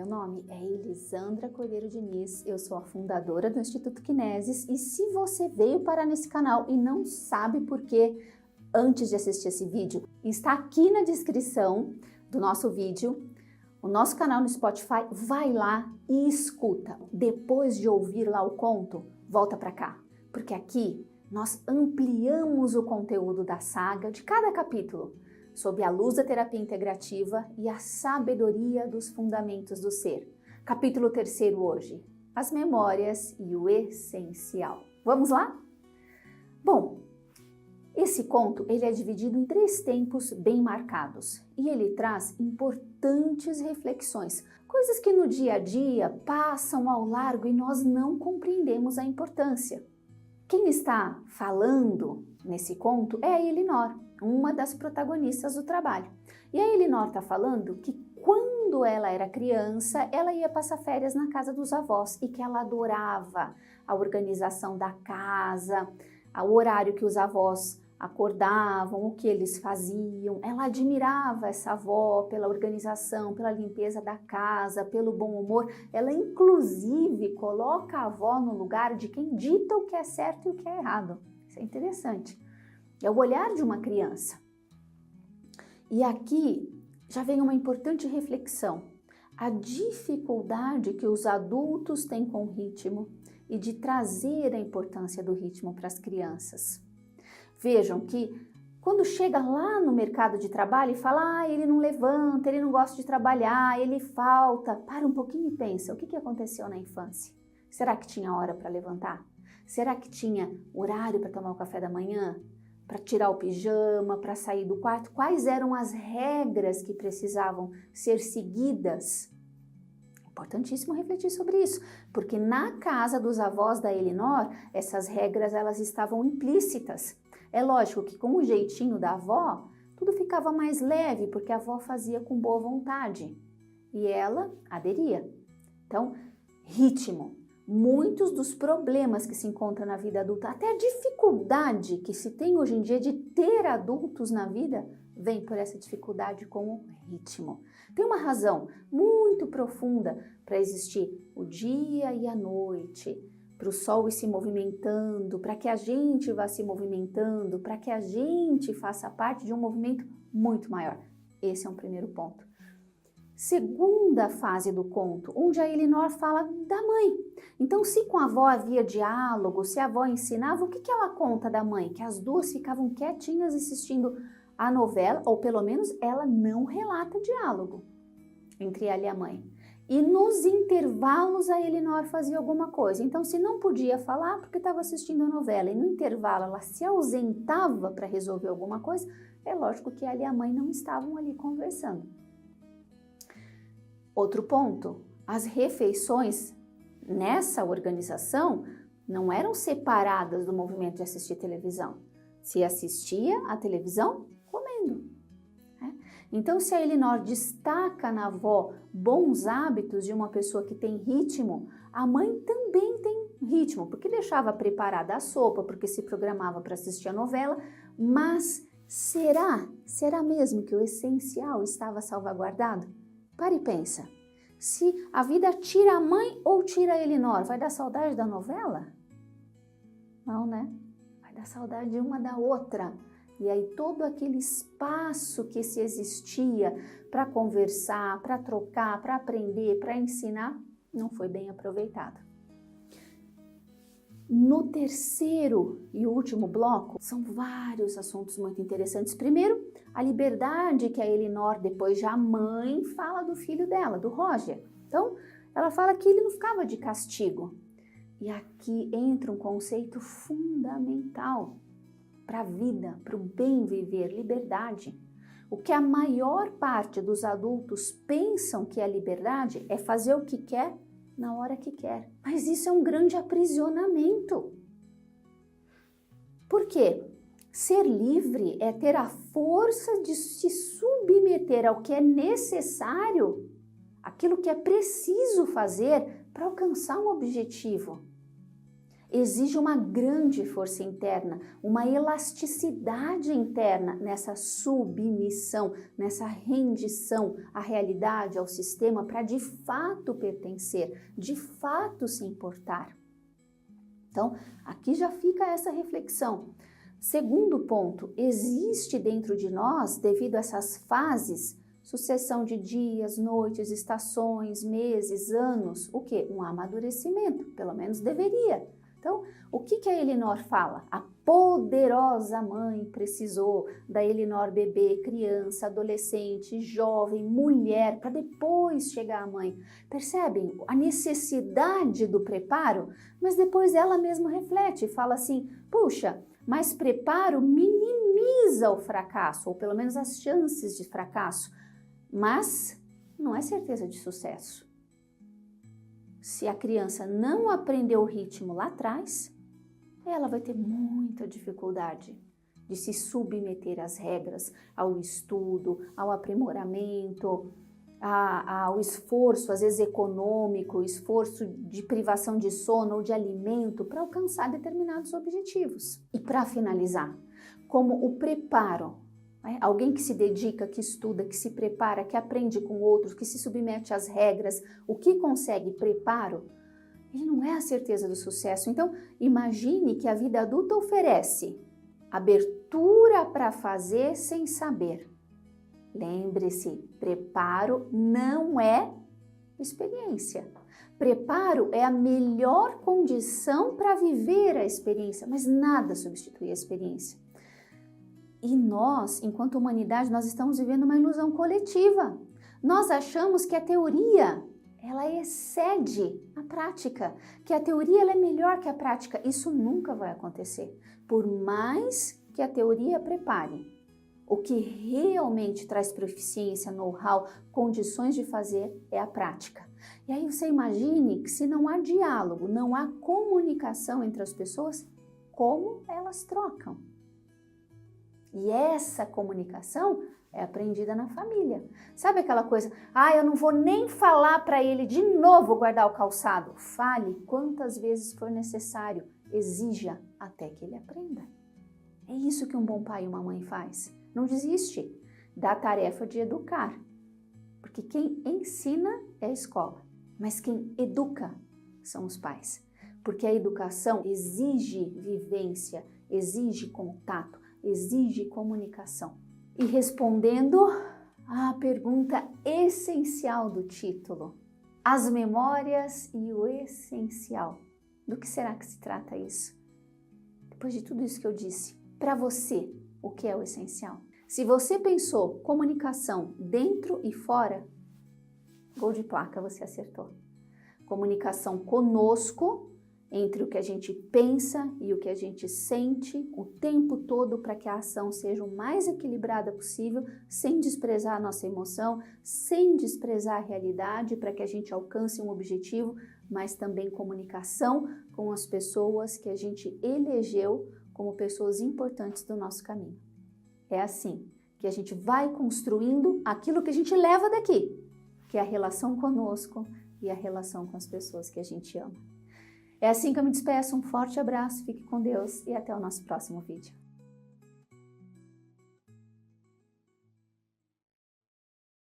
nome é Elisandra Cordeiro Diniz, eu sou a fundadora do Instituto Kinesis e se você veio parar nesse canal e não sabe por quê, antes de assistir esse vídeo, está aqui na descrição do nosso vídeo, o nosso canal no Spotify, vai lá e escuta. Depois de ouvir lá o conto, volta para cá, porque aqui nós ampliamos o conteúdo da saga de cada capítulo, sob a luz da terapia integrativa e a sabedoria dos fundamentos do ser. Capítulo 3 hoje, as memórias e o essencial. Vamos lá? Bom, esse conto ele é dividido em 3 tempos bem marcados e ele traz importantes reflexões, coisas que no dia a dia passam ao largo e nós não compreendemos a importância. Quem está falando nesse conto é a Elinor, uma das protagonistas do trabalho. E a Elinor está falando que quando ela era criança, ela ia passar férias na casa dos avós e que ela adorava a organização da casa, o horário que os avós acordavam, o que eles faziam. Ela admirava essa avó pela organização, pela limpeza da casa, pelo bom humor. Ela inclusive coloca a avó no lugar de quem dita o que é certo e o que é errado. Isso é interessante. É o olhar de uma criança. E aqui já vem uma importante reflexão. A dificuldade que os adultos têm com o ritmo e de trazer a importância do ritmo para as crianças. Vejam que quando chega lá no mercado de trabalho e fala, ele não levanta, ele não gosta de trabalhar, ele falta. Para um pouquinho e pensa, o que aconteceu na infância? Será que tinha hora para levantar? Será que tinha horário para tomar o café da manhã? Para tirar o pijama, para sair do quarto? Quais eram as regras que precisavam ser seguidas? É importantíssimo refletir sobre isso, porque na casa dos avós da Elinor, essas regras elas estavam implícitas. É lógico que com o jeitinho da avó, tudo ficava mais leve, porque a avó fazia com boa vontade e ela aderia. Então, ritmo. Muitos dos problemas que se encontram na vida adulta, até a dificuldade que se tem hoje em dia de ter adultos na vida, vem por essa dificuldade com o ritmo. Tem uma razão muito profunda para existir o dia e a noite, para o sol ir se movimentando, para que a gente vá se movimentando, para que a gente faça parte de um movimento muito maior. Esse é um primeiro ponto. Segunda fase do conto, onde a Elinor fala da mãe. Então, se com a avó havia diálogo, se a avó ensinava, o que ela conta da mãe? Que as duas ficavam quietinhas assistindo a novela, ou pelo menos ela não relata diálogo entre ela e a mãe. E nos intervalos a Elinor fazia alguma coisa. Então, se não podia falar porque estava assistindo a novela e no intervalo ela se ausentava para resolver alguma coisa, é lógico que ela e a mãe não estavam ali conversando. Outro ponto, as refeições nessa organização não eram separadas do movimento de assistir televisão. Se assistia a televisão comendo. Então, se a Elinor destaca na avó bons hábitos de uma pessoa que tem ritmo, a mãe também tem ritmo, porque deixava preparada a sopa, porque se programava para assistir a novela, mas será mesmo que o essencial estava salvaguardado? Para e pensa, se a vida tira a mãe ou tira a Elinor, vai dar saudade da novela? Não, né? Vai dar saudade de uma da outra. E aí todo aquele espaço que se existia para conversar, para trocar, para aprender, para ensinar, não foi bem aproveitado. No terceiro e último bloco, são vários assuntos muito interessantes. Primeiro, a liberdade que a Elinor, depois já mãe, fala do filho dela, do Roger. Então, ela fala que ele não ficava de castigo. E aqui entra um conceito fundamental para a vida, para o bem viver, liberdade. O que a maior parte dos adultos pensam que é liberdade é fazer o que quer na hora que quer. Mas isso é um grande aprisionamento. Por quê? Ser livre é ter a força de se submeter ao que é necessário, aquilo que é preciso fazer para alcançar um objetivo. Exige uma grande força interna, uma elasticidade interna nessa submissão, nessa rendição à realidade, ao sistema, para de fato pertencer, de fato se importar. Então, aqui já fica essa reflexão. Segundo ponto, existe dentro de nós, devido a essas fases, sucessão de dias, noites, estações, meses, anos, o quê? Um amadurecimento, pelo menos deveria. Então, o que a Elinor fala? A poderosa mãe precisou da Elinor bebê, criança, adolescente, jovem, mulher, para depois chegar à mãe. Percebem a necessidade do preparo? Mas depois ela mesma reflete e fala assim, puxa, mas preparo minimiza o fracasso, ou pelo menos as chances de fracasso, mas não é certeza de sucesso. Se a criança não aprendeu o ritmo lá atrás, ela vai ter muita dificuldade de se submeter às regras, ao estudo, ao aprimoramento, ao esforço, às vezes econômico, esforço de privação de sono ou de alimento para alcançar determinados objetivos. E para finalizar, como o preparo, alguém que se dedica, que estuda, que se prepara, que aprende com outros, que se submete às regras, o que consegue preparo, ele não é a certeza do sucesso. Então, imagine que a vida adulta oferece abertura para fazer sem saber. Lembre-se, preparo não é experiência. Preparo é a melhor condição para viver a experiência, mas nada substitui a experiência. E nós, enquanto humanidade, nós estamos vivendo uma ilusão coletiva. Nós achamos que a teoria, ela excede a prática, que a teoria ela é melhor que a prática. Isso nunca vai acontecer, por mais que a teoria prepare. O que realmente traz proficiência, know-how, condições de fazer é a prática. E aí você imagine que se não há diálogo, não há comunicação entre as pessoas, como elas trocam? E essa comunicação é aprendida na família. Sabe aquela coisa, eu não vou nem falar para ele de novo guardar o calçado. Fale quantas vezes for necessário, exija até que ele aprenda. É isso que um bom pai e uma mãe faz. Não desiste da tarefa de educar, porque quem ensina é a escola, mas quem educa são os pais, porque a educação exige vivência, exige contato, exige comunicação. E respondendo à pergunta essencial do título, as memórias e o essencial. Do que será que se trata isso? Depois de tudo isso que eu disse, para você, o que é o essencial? Se você pensou comunicação dentro e fora, gol de placa, você acertou. Comunicação conosco, entre o que a gente pensa e o que a gente sente o tempo todo para que a ação seja o mais equilibrada possível, sem desprezar a nossa emoção, sem desprezar a realidade, para que a gente alcance um objetivo, mas também comunicação com as pessoas que a gente elegeu como pessoas importantes do nosso caminho. É assim que a gente vai construindo aquilo que a gente leva daqui, que é a relação conosco e a relação com as pessoas que a gente ama. É assim que eu me despeço, um forte abraço, fique com Deus e até o nosso próximo vídeo.